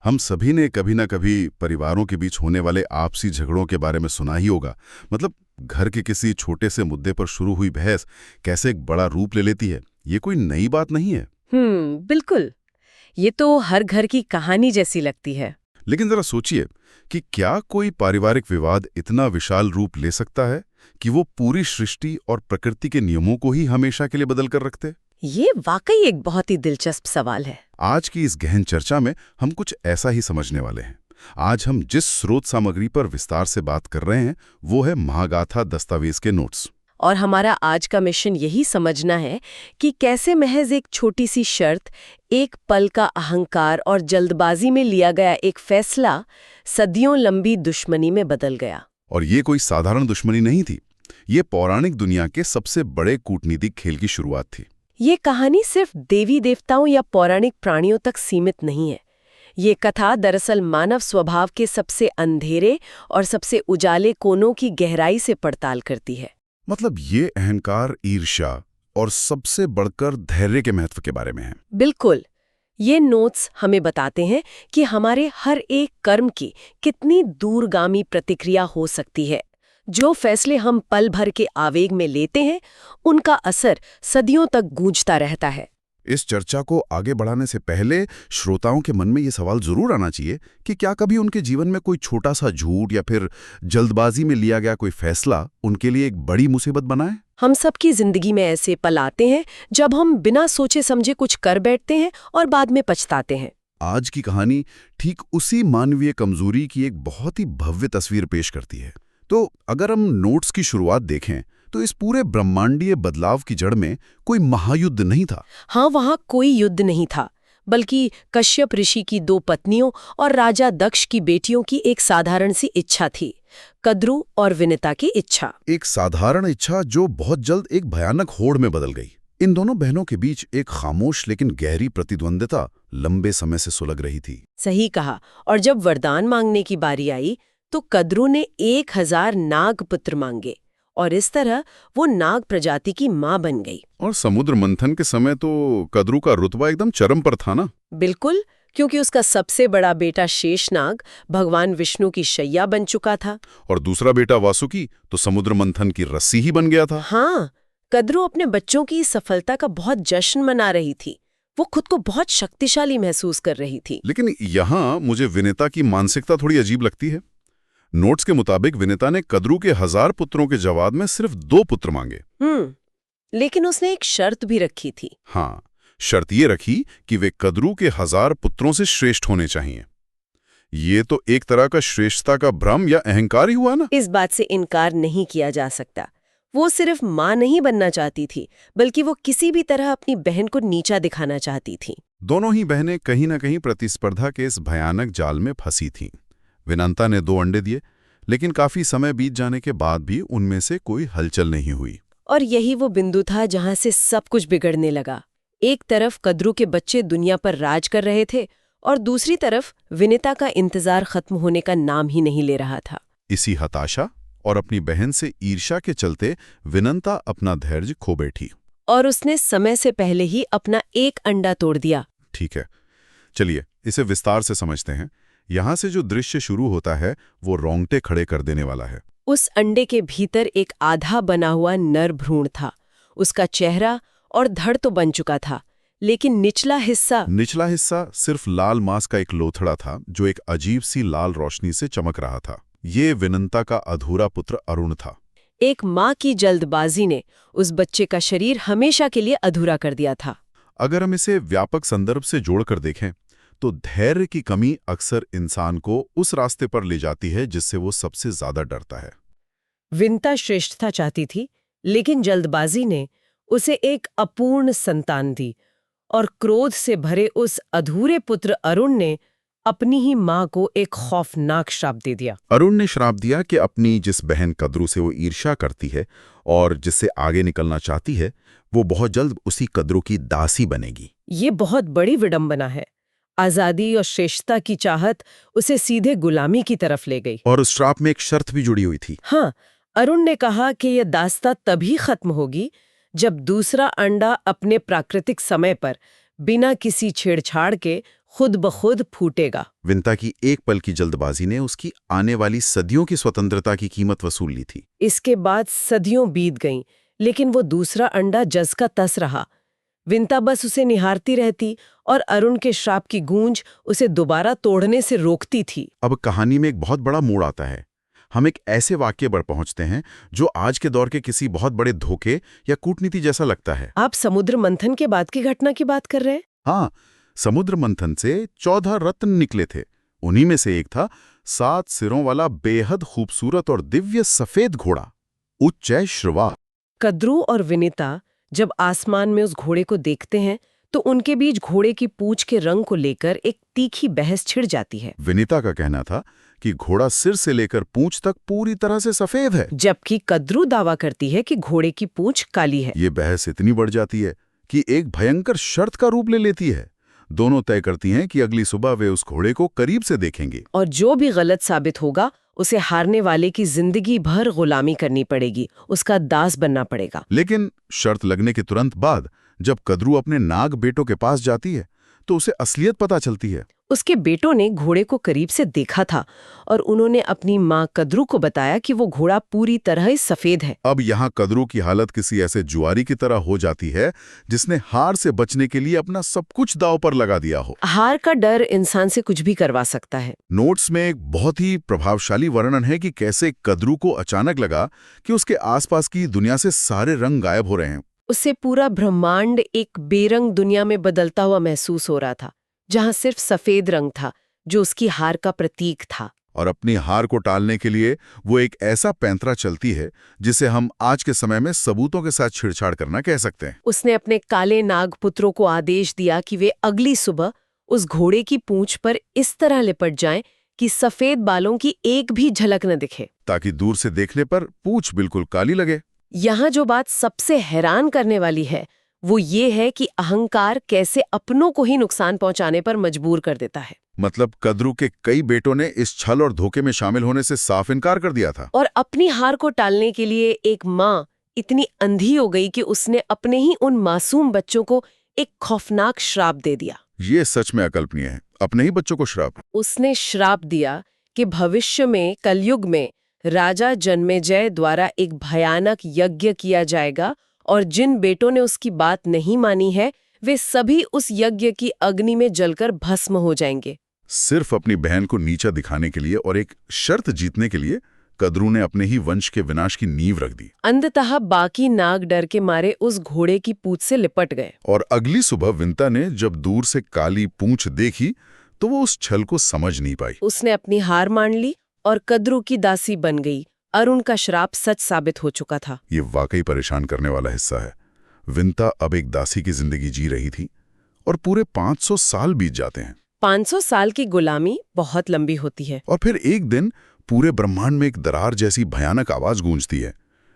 हम सभी ने कभी ना कभी परिवारों के बीच होने वाले आपसी झगड़ों के बारे में सुना ही होगा। मतलब घर के किसी छोटे से मुद्दे पर शुरू हुई बहस कैसे एक बड़ा रूप ले लेती है। ये कोई नई बात नहीं है। बिल्कुल। ये तो हर घर की कहानी जैसी लगती है। लेकिन जरा सोचिए कि क्या कोई पारिवारिक विवाद इतना विशाल रूप ले सकता है कि वो पूरी सृष्टि और प्रकृति के नियमों को ही हमेशा के लिए बदल कर रखते। ये वाकई एक बहुत ही दिलचस्प सवाल है। आज की इस गहन चर्चा में हम कुछ ऐसा ही समझने वाले हैं। आज हम जिस स्रोत सामग्री पर विस्तार से बात कर रहे हैं वो है महागाथा दस्तावेज के नोट्स। और हमारा आज का मिशन यही समझना है कि कैसे महज एक छोटी सी शर्त, एक पल का अहंकार और जल्दबाजी में लिया गया एक फैसला सदियों लंबी दुश्मनी में बदल गया। और ये कोई साधारण दुश्मनी नहीं थी। ये पौराणिक दुनिया के सबसे बड़े कूटनीतिक खेल की शुरुआत थी। ये कहानी सिर्फ देवी देवताओं या पौराणिक प्राणियों तक सीमित नहीं है। ये कथा दरअसल मानव स्वभाव के सबसे अंधेरे और सबसे उजाले कोनों की गहराई से पड़ताल करती है। मतलब ये अहंकार, ईर्ष्या और सबसे बढ़कर धैर्य के महत्व के बारे में है। बिल्कुल। ये नोट्स हमें बताते हैं कि हमारे हर एक कर्म की कितनी दूरगामी प्रतिक्रिया हो सकती है। जो फैसले हम पल भर के आवेग में लेते हैं, उनका असर सदियों तक गूंजता रहता है। इस चर्चा को आगे बढ़ाने से पहले श्रोताओं के मन में ये सवाल जरूर आना चाहिए कि क्या कभी उनके जीवन में कोई छोटा सा झूठ या फिर जल्दबाजी में लिया गया कोई फैसला उनके लिए एक बड़ी मुसीबत बना है। हम सबकी जिंदगी में ऐसे पल आते हैं जब हम बिना सोचे समझे कुछ कर बैठते हैं और बाद में पछताते हैं। आज की कहानी ठीक उसी मानवीय कमजोरी की एक बहुत ही भव्य तस्वीर पेश करती है। तो अगर हम नोट्स की शुरुआत देखें तो इस पूरे ब्रह्मांडीय बदलाव की जड़ में कोई महायुद्ध नहीं था। हाँ, वहाँ कोई युद्ध नहीं था, बल्कि कश्यप ऋषि की 2 पत्नियों और राजा दक्ष की बेटियों की एक साधारण सी इच्छा थी, कद्रु और विनिता की इच्छा। एक साधारण इच्छा जो बहुत जल्द एक भयानक होड़ में बदल गई। इन दोनों बहनों के बीच एक खामोश लेकिन गहरी प्रतिद्वंदिता लंबे समय से सुलग रही थी। सही कहा। और जब वरदान मांगने की बारी आई तो कद्रु ने 1000 नाग पुत्र मांगे और इस तरह वो नाग प्रजाति की मां बन गई। और समुद्र मंथन के समय तो कद्रु का रुतबा एकदम चरम पर था ना। बिल्कुल, क्योंकि उसका सबसे बड़ा बेटा शेषनाग भगवान विष्णु की शैया बन चुका था। और दूसरा बेटा वासुकी तो समुद्र मंथन की रस्सी ही बन गया था। हाँ, कद्रु अपने बच्चों की सफलता का बहुत जश्न मना रही थी। वो खुद को बहुत शक्तिशाली महसूस कर रही थी। लेकिन यहाँ मुझे विनिता की मानसिकता थोड़ी अजीब लगती है। नोट्स के मुताबिक विनिता ने कद्रु के 1000 पुत्रों के जवाब में सिर्फ 2 पुत्र मांगे। लेकिन उसने एक शर्त भी रखी थी। हाँ, शर्त ये रखी कि वे कद्रु के 1000 पुत्रों से श्रेष्ठ होने चाहिए। ये तो एक तरह का श्रेष्ठता का भ्रम या अहंकार ही हुआ ना। इस बात से इनकार नहीं किया जा सकता। वो सिर्फ मां नहीं बनना चाहती थी, बल्कि वो किसी भी तरह अपनी बहन को नीचा दिखाना चाहती थी। दोनों ही बहनें कहीं ना कहीं प्रतिस्पर्धा के इस भयानक जाल में फंसी थीं। विनंता ने 2 अंडे दिए, लेकिन काफी समय बीत जाने के बाद भी उनमें से कोई हलचल नहीं हुई। और यही वो बिंदु था जहां से सब कुछ बिगड़ने लगा। एक तरफ कद्रु के बच्चे दुनिया पर राज कर रहे थे और दूसरी तरफ विनिता का इंतजार खत्म होने का नाम ही नहीं ले रहा था। इसी हताशा और अपनी बहन से ईर्ष्या के चलते विनंता अपना धैर्य खो बैठी और उसने समय से पहले ही अपना एक अंडा तोड़ दिया। ठीक है, चलिए इसे विस्तार से समझते हैं। यहाँ से जो दृश्य शुरू होता है वो रोंगटे खड़े कर देने वाला है। उस अंडे के भीतर एक आधा बना हुआ नर भ्रूण था। उसका चेहरा और धड़ तो बन चुका था, लेकिन निचला हिस्सा सिर्फ लाल मांस का एक लोथड़ा था जो एक अजीब सी लाल रोशनी से चमक रहा था। ये विनंता का अधूरा पुत्र अरुण था। एक माँ की जल्दबाजी ने उस बच्चे का शरीर हमेशा के लिए अधूरा कर दिया था। अगर हम इसे व्यापक संदर्भ से जोड़कर देखें तो धैर्य की कमी अक्सर इंसान को उस रास्ते पर ले जाती है जिससे वो सबसे ज्यादा डरता है। विनता श्रेष्ठता चाहती थी, लेकिन जल्दबाजी ने उसे एक अपूर्ण संतान दी और क्रोध से भरे उस अधूरे पुत्र अरुण ने अपनी ही मां को एक खौफनाक श्राप दे दिया। अरुण ने श्राप दिया कि अपनी जिस बहन कद्रु से वो ईर्ष्या करती है और जिससे आगे निकलना चाहती है, वो बहुत जल्द उसी कद्रु की दासी बनेगी। ये बहुत बड़ी विडंबना है। आजादी और श्रेष्ठता की चाहत उसे सीधे गुलामी की तरफ ले गई। और उस श्राप में एक शर्त भी जुड़ी हुई थी। हाँ, अरुण ने कहा कि यह दास्ता तभी खत्म होगी जब दूसरा अंडा अपने प्राकृतिक समय पर बिना किसी छेड़छाड़ के खुद ब खुद फूटेगा। विंता की एक पल की जल्दबाजी ने उसकी आने वाली सदियों की स्वतंत्रता की कीमत वसूल ली थी। इसके बाद सदियों बीत गईं, लेकिन वो दूसरा अंडा जस का तस रहा। विंता बस उसे निहारती रहती और अरुण के श्राप की गूंज उसे दोबारा तोड़ने से रोकती थी। अब कहानी में एक बहुत बड़ा मोड़ आता है। हम एक ऐसे वाक्य पर पहुंचते हैं जो आज के दौर के किसी बहुत बड़े धोखे या कूटनीति जैसा लगता है। आप समुद्र मंथन के बाद की घटना की बात कर रहे हैं? हाँ, समुद्र मंथन से 14 रत्न निकले थे। उन्हीं में से एक था 7 सिरों वाला बेहद खूबसूरत और दिव्य सफेद घोड़ा, उच्चैश्रवा। कद्रू और विनीता जब आसमान में उस घोड़े को देखते हैं तो उनके बीच घोड़े की पूंछ के रंग को लेकर एक तीखी बहस छिड़ जाती है। विनीता का कहना था कि घोड़ा सिर से लेकर पूंछ तक पूरी तरह से सफेद है, जबकि कद्रू दावा करती है कि घोड़े की पूंछ काली है। ये बहस इतनी बढ़ जाती है कि एक भयंकर शर्त का रूप ले लेती है। दोनों तय करती हैं कि अगली सुबह वे उस घोड़े को करीब से देखेंगे और जो भी गलत साबित होगा उसे हारने वाले की जिंदगी भर गुलामी करनी पड़ेगी, उसका दास बनना पड़ेगा। लेकिन शर्त लगने के तुरंत बाद जब कद्रू अपने नाग बेटों के पास जाती है तो उसे असलियत पता चलती है। उसके बेटों ने घोड़े को करीब से देखा था और उन्होंने अपनी माँ कद्रू को बताया कि वो घोड़ा पूरी तरह सफेद है। अब यहाँ कद्रू की हालत किसी ऐसे जुआरी की तरह हो जाती है जिसने हार से बचने के लिए अपना सब कुछ दांव पर लगा दिया हो। हार का डर इंसान से कुछ भी करवा सकता है। नोट्स में एक बहुत ही प्रभावशाली वर्णन है कि कैसे कद्रू को अचानक लगा कि उसके आसपास की दुनिया से सारे रंग गायब हो रहे हैं। उसे पूरा ब्रह्मांड एक बेरंग दुनिया में बदलता हुआ महसूस हो रहा था, जहां सिर्फ सफेद रंग था जो उसकी हार का प्रतीक था। और अपनी हार को टालने के लिए वो एक ऐसा पैंतरा चलती है जिसे हम आज के समय में सबूतों के साथ छेड़छाड़ करना कह सकते हैं। उसने अपने काले नागपुत्रों को आदेश दिया कि वे अगली सुबह उस घोड़े की पूंछ पर इस तरह लिपट जाएं कि सफेद बालों की एक भी झलक न दिखे, ताकि दूर से देखने पर पूंछ बिल्कुल काली लगे। यहाँ जो बात सबसे हैरान करने वाली है वो ये है कि अहंकार कैसे अपनों को ही नुकसान पहुंचाने पर मजबूर कर देता है। मतलब कद्रू के कई बेटों ने इस छल और धोखे में शामिल होने से साफ इनकार कर दिया था। और अपनी हार को टालने के लिए एक माँ इतनी अंधी हो गई कि उसने अपने ही उन मासूम बच्चों को एक खौफनाक श्राप दे दिया। ये सच में अकल्पनीय है, अपने ही बच्चों को श्राप। उसने श्राप दिया कि भविष्य में कलयुग में राजा जन्मेजय द्वारा एक भयानक यज्ञ किया जाएगा और जिन बेटों ने उसकी बात नहीं मानी है वे सभी उस यज्ञ की अग्नि में जलकर भस्म हो जाएंगे। सिर्फ अपनी बहन को नीचा दिखाने के लिए और एक शर्त जीतने के लिए कद्रू ने अपने ही वंश के विनाश की नींव रख दी। अंततः बाकी नाग डर के मारे उस घोड़े की पूंछ से लिपट गए। और अगली सुबह विंता ने जब दूर से काली पूंछ देखी तो वो उस छल को समझ नहीं पाई। उसने अपनी हार मान ली और कद्रू की दासी बन गई। अरुण का श्राप सच साबित हो चुका था। ये वाकई परेशान करने वाला हिस्सा है। विंता अब एक दासी की जिंदगी जी रही थी और पूरे 500 साल बीत जाते हैं। 500 साल की गुलामी बहुत लंबी होती है। और फिर एक दिन पूरे ब्रह्मांड में एक दरार जैसी भयानक आवाज गूंजती है।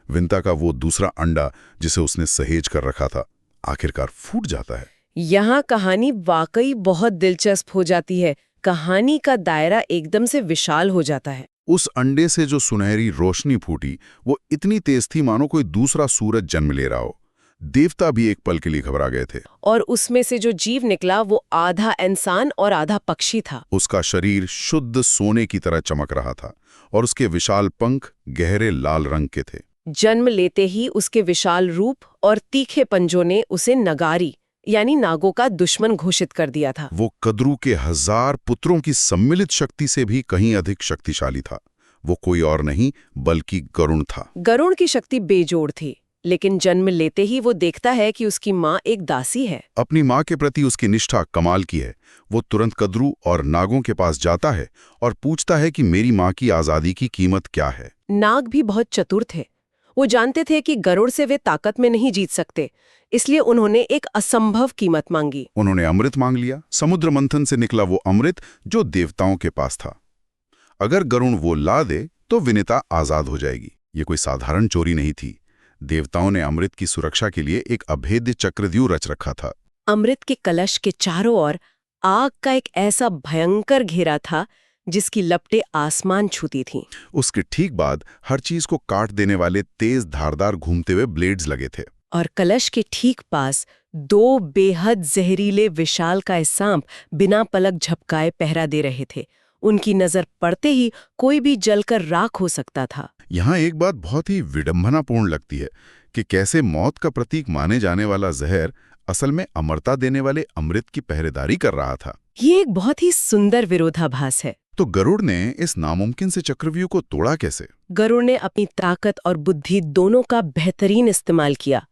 विंता का वो दूसरा अंडा जिसे उसने सहेज कर रखा था आखिरकार फूट जाता है। यहाँ कहानी वाकई बहुत दिलचस्प हो जाती है। कहानी का दायरा एकदम से विशाल हो जाता है। उस अंडे से जो सुनहरी रोशनी फूटी वो इतनी तेज थी मानो कोई दूसरा सूरज जन्म ले रहा हो। देवता भी एक पल के लिए घबरा गए थे। और उसमें से जो जीव निकला वो आधा इंसान और आधा पक्षी था। उसका शरीर शुद्ध सोने की तरह चमक रहा था और उसके विशाल पंख गहरे लाल रंग के थे। जन्म लेते ही उसके विशाल रूप और तीखे पंजों ने उसे नगारी यानी नागों का दुश्मन घोषित कर दिया था। वो कद्रू के 1000 पुत्रों की सम्मिलित शक्ति से भी कहीं अधिक शक्तिशाली था। वो कोई और नहीं बल्कि गरुण था। गरुण की शक्ति बेजोड़ थी, लेकिन जन्म लेते ही वो देखता है कि उसकी माँ एक दासी है। अपनी माँ के प्रति उसकी निष्ठा कमाल की है। वो तुरंत कद्रू और नागों के पास जाता है और पूछता है कि मेरी माँ की आजादी की कीमत क्या है। नाग भी बहुत चतुर थे। वो जानते थे कि गरुड़ से वे ताकत में नहीं जीत सकते, इसलिए उन्होंने एक असंभव कीमत मांगी। उन्होंने अमृत मांग लिया। समुद्र मंथन से निकला वो अमृत जो देवताओं के पास था। अगर गरुण वो ला दे तो विनीता आजाद हो जाएगी। ये कोई साधारण चोरी नहीं थी। देवताओं ने अमृत की सुरक्षा के लिए एक अभेद्य चक्रव्यूह रच रखा था। अमृत के कलश के चारों ओर आग का एक ऐसा भयंकर घेरा था जिसकी लपटें आसमान छूती थीं। उसके ठीक बाद हर चीज को काट देने वाले तेज धारदार घूमते हुए ब्लेड्स लगे थे। और कलश के ठीक पास 2 बेहद जहरीले विशालकाय सांप बिना पलक झपकाए पहरा दे रहे थे। उनकी नजर पड़ते ही कोई भी जलकर राख हो सकता था। यहाँ एक बात बहुत ही विडंबनापूर्ण लगती है कि कैसे मौत का प्रतीक माने जाने वाला जहर असल में अमरता देने वाले अमृत की पहरेदारी कर रहा था। ये एक बहुत ही सुंदर विरोधाभास है। तो गरुड़ ने इस नामुमकिन से चक्रव्यूह को तोड़ा कैसे? गरुड़ ने अपनी ताकत और बुद्धि दोनों का बेहतरीन इस्तेमाल किया।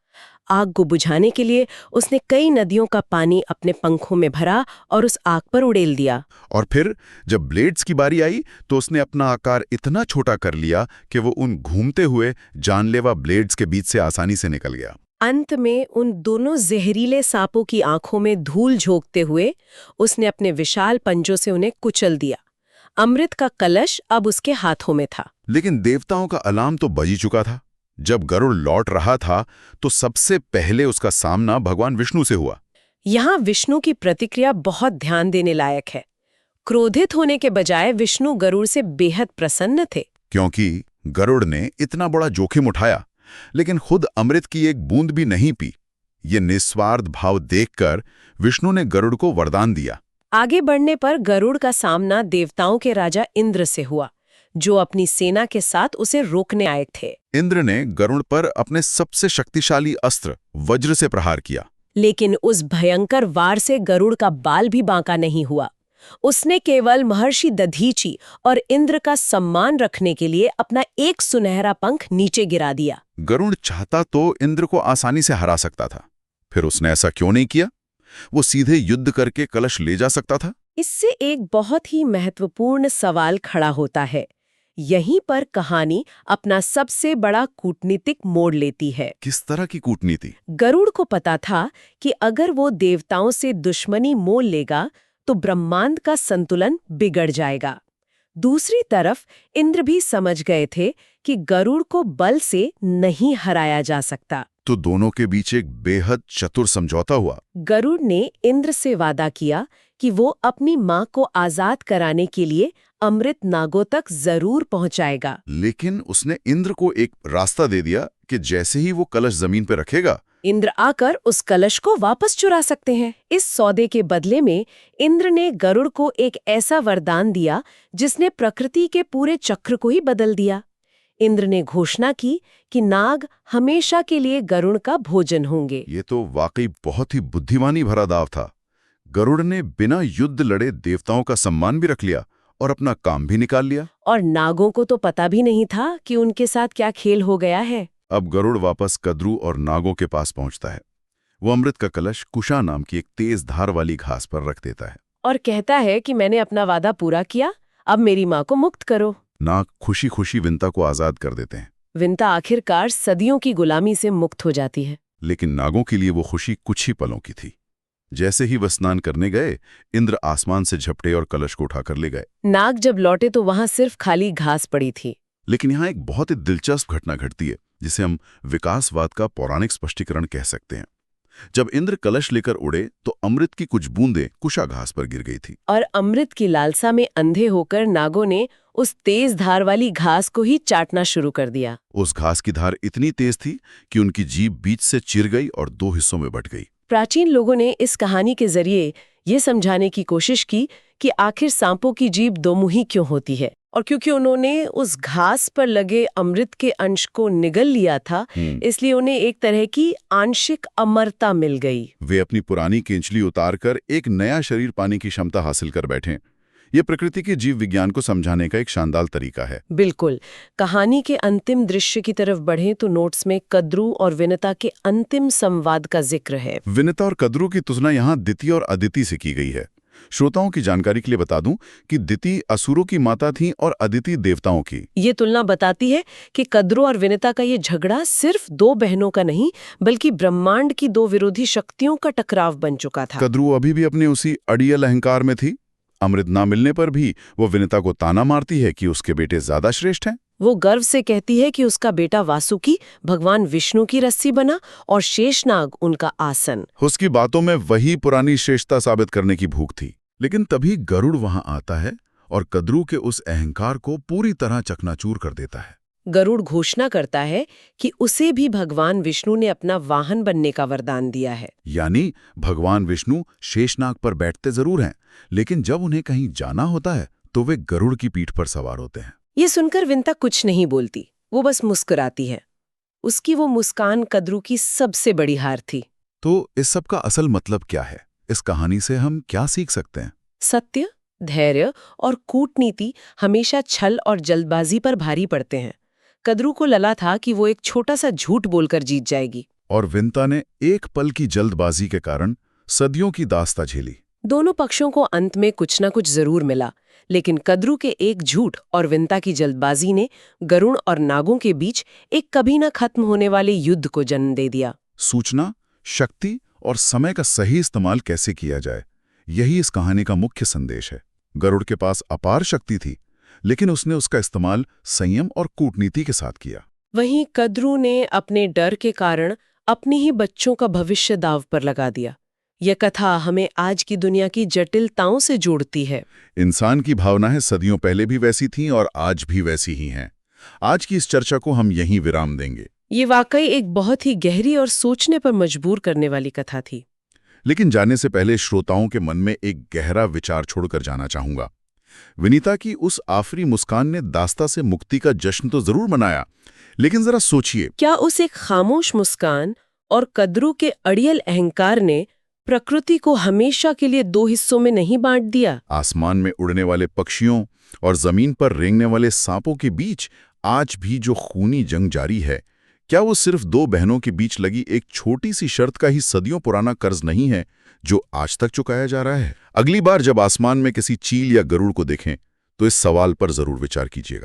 आग को बुझाने के लिए उसने कई नदियों का पानी अपने पंखों में भरा और उस आग पर उड़ेल दिया। और फिर जब ब्लेड्स की बारी आई तो उसने अपना आकार इतना छोटा कर लिया कि वो उन घूमते हुए जानलेवा ब्लेड्स के बीच से आसानी से निकल गया। अंत में उन दोनों जहरीले सांपों की आंखों में धूल झोंकते हुए उसने अपने विशाल पंजों से उन्हें कुचल दिया। अमृत का कलश अब उसके हाथों में था। लेकिन देवताओं का अलार्म तो बज ही चुका था। जब गरुड़ लौट रहा था तो सबसे पहले उसका सामना भगवान विष्णु से हुआ। यहाँ विष्णु की प्रतिक्रिया बहुत ध्यान देने लायक है। क्रोधित होने के बजाय विष्णु गरुड़ से बेहद प्रसन्न थे, क्योंकि गरुड़ ने इतना बड़ा जोखिम उठाया लेकिन खुद अमृत की एक बूंद भी नहीं पी। ये निस्वार्थ भाव देखकर विष्णु ने गरुड़ को वरदान दिया। आगे बढ़ने पर गरुड़ का सामना देवताओं के राजा इंद्र से हुआ, जो अपनी सेना के साथ उसे रोकने आए थे। इंद्र ने गरुड़ पर अपने सबसे शक्तिशाली अस्त्र वज्र से प्रहार किया। लेकिन उस भयंकर वार से गरुड़ का बाल भी बांका नहीं हुआ। उसने केवल महर्षि दधीचि और इंद्र का सम्मान रखने के लिए अपना एक सुनहरा पंख नीचे गिरा दिया। गरुड़ चाहता तो इंद्र को आसानी से हरा सकता था, फिर उसने ऐसा क्यों नहीं किया? वो सीधे युद्ध करके कलश ले जा सकता था। इससे एक बहुत ही महत्वपूर्ण सवाल खड़ा होता है। यहीं पर कहानी अपना सबसे बड़ा कूटनीतिक मोड़ लेती है। किस तरह की कूटनीति? गरुड़ को पता था कि अगर वो देवताओं से दुश्मनी मोल लेगा तो ब्रह्मांड का संतुलन बिगड़ जाएगा। दूसरी तरफ इंद्र भी समझ गए थे कि गरुड़ को बल से नहीं हराया जा सकता। तो दोनों के बीच एक बेहद चतुर समझौता हुआ। गरुड़ ने इंद्र से वादा किया कि वो अपनी मां को आजाद कराने के लिए अमृत नागों तक जरूर पहुंचाएगा। लेकिन उसने इंद्र को एक रास्ता दे दिया कि जैसे ही वो कलश जमीन पर रखेगा, इंद्र आकर उस कलश को वापस चुरा सकते हैं। इस सौदे के बदले में इंद्र ने गरुड़ को एक ऐसा वरदान दिया जिसने प्रकृति के पूरे चक्र को ही बदल दिया। इंद्र ने घोषणा की कि नाग हमेशा के लिए गरुड़ का भोजन होंगे। ये तो वाकई बहुत ही बुद्धिमानी भरा दाव था। गरुड़ ने बिना युद्ध लड़े देवताओं का सम्मान भी रख लिया और अपना काम भी निकाल लिया। और नागों को तो पता भी नहीं था कि उनके साथ क्या खेल हो गया है। अब गरुड़ वापस कद्रू और नागों के पास पहुंचता है। वो अमृत का कलश कुशा नाम की एक तेज धार वाली घास पर रख देता है और कहता है कि मैंने अपना वादा पूरा किया, अब मेरी माँ को मुक्त करो। नाग खुशी खुशी विंता को आजाद कर देते हैं। विंता आखिरकार सदियों की गुलामी से मुक्त हो जाती है। लेकिन नागों के लिए वो खुशी कुछ ही पलों की थी। जैसे ही वह स्नान करने गए, इंद्र आसमान से झपटे और कलश को उठाकर ले गए। नाग जब लौटे तो वहां सिर्फ खाली घास पड़ी थी। लेकिन यहाँ एक बहुत ही दिलचस्प घटना घटती है जिसे हम विकासवाद का पौराणिक स्पष्टीकरण कह सकते हैं। जब इंद्र कलश लेकर उड़े तो अमृत की कुछ बूंदें कुशा घास पर गिर गई थी। और अमृत की लालसा में अंधे होकर नागों ने उस तेज धार वाली घास को ही चाटना शुरू कर दिया। उस घास की धार इतनी तेज थी कि उनकी जीभ बीच से चिर गई और 2 हिस्सों में बंट गई। प्राचीन लोगों ने इस कहानी के जरिए ये समझाने की कोशिश की कि आखिर सांपों की जीभ दोमुही क्यों होती है। और क्योंकि उन्होंने उस घास पर लगे अमृत के अंश को निगल लिया था, इसलिए उन्हें एक तरह की आंशिक अमरता मिल गई। वे अपनी पुरानी केंचली उतारकर एक नया शरीर पाने की क्षमता हासिल कर बैठे। ये प्रकृति के जीव विज्ञान को समझाने का एक शानदार तरीका है। बिल्कुल। कहानी के अंतिम दृश्य की तरफ बढ़ें तो नोट्स में कद्रू और विनता के अंतिम संवाद का जिक्र है। विनता और कद्रू की तुलना यहाँ दिति और अदिति से की गई है। श्रोताओं की जानकारी के लिए बता दूं कि दिति असुरों की माता थी और अदिति देवताओं की। ये तुलना बताती है कि कद्रू और विनता का ये झगड़ा सिर्फ 2 बहनों का नहीं, बल्कि ब्रह्मांड की 2 विरोधी शक्तियों का टकराव बन चुका था। कद्रू अभी भी अपने उसी अड़ियल अहंकार में थी। अमृत ना मिलने पर भी वो विनता को ताना मारती है कि उसके बेटे ज्यादा श्रेष्ठ हैं। वो गर्व से कहती है कि उसका बेटा वासुकी भगवान विष्णु की रस्सी बना और शेषनाग उनका आसन। उसकी बातों में वही पुरानी श्रेष्ठता साबित करने की भूख थी। लेकिन तभी गरुड़ वहां आता है और कद्रू के उस अहंकार को पूरी तरह चकनाचूर कर देता है। गरुड़ घोषणा करता है कि उसे भी भगवान विष्णु ने अपना वाहन बनने का वरदान दिया है। यानी भगवान विष्णु शेषनाग पर बैठते जरूर हैं, लेकिन जब उन्हें कहीं जाना होता है तो वे गरुड़ की पीठ पर सवार होते हैं। ये सुनकर विंता कुछ नहीं बोलती, वो बस मुस्कुराती है। उसकी वो मुस्कान कद्रू की सबसे बड़ी हार थी। तो इस सब का असल मतलब क्या है? इस कहानी से हम क्या सीख सकते हैं? सत्य, धैर्य और कूटनीति हमेशा छल और जल्दबाजी पर भारी पड़ते हैं। कद्रू को लगा था कि वो एक छोटा सा झूठ बोलकर जीत जाएगी, और विंता ने एक पल की जल्दबाजी के कारण सदियों की दास्तां झेली। दोनों पक्षों को अंत में कुछ न कुछ जरूर मिला, लेकिन कद्रू के एक झूठ और विंता की जल्दबाजी ने गरुड़ और नागों के बीच एक कभी न खत्म होने वाले युद्ध को जन्म दे दिया। सूचना, शक्ति और समय का सही इस्तेमाल कैसे किया जाए, यही इस कहानी का मुख्य संदेश है। गरुड़ के पास अपार शक्ति थी, लेकिन उसने उसका इस्तेमाल संयम और कूटनीति के साथ किया। वहीं कद्रू ने अपने डर के कारण अपने ही बच्चों का भविष्य दांव पर लगा दिया। यह कथा हमें आज की दुनिया की जटिलताओं से जोड़ती है। इंसान की भावनाएं सदियों पहले भी वैसी थीं और आज भी वैसी ही हैं। आज की इस चर्चा को हम यहीं विराम देंगे। ये वाकई एक बहुत ही गहरी और सोचने पर मजबूर करने वाली कथा थी। लेकिन जाने से पहले श्रोताओं के मन में एक गहरा विचार छोड़कर जाना चाहूंगा। विनीता की उस आखिरी मुस्कान ने दास्ता से मुक्ति का जश्न तो जरूर मनाया, लेकिन जरा सोचिए, क्या उस एक खामोश मुस्कान और कद्रू के अड़ियल अहंकार ने प्रकृति को हमेशा के लिए दो हिस्सों में नहीं बांट दिया? आसमान में उड़ने वाले पक्षियों और जमीन पर रेंगने वाले सांपों के बीच आज भी जो खूनी जंग जारी है, क्या वो सिर्फ दो बहनों के बीच लगी एक छोटी सी शर्त का ही सदियों पुराना कर्ज नहीं है जो आज तक चुकाया जा रहा है? अगली बार जब आसमान में किसी चील या गरुड़ को देखें तो इस सवाल पर जरूर विचार कीजिएगा।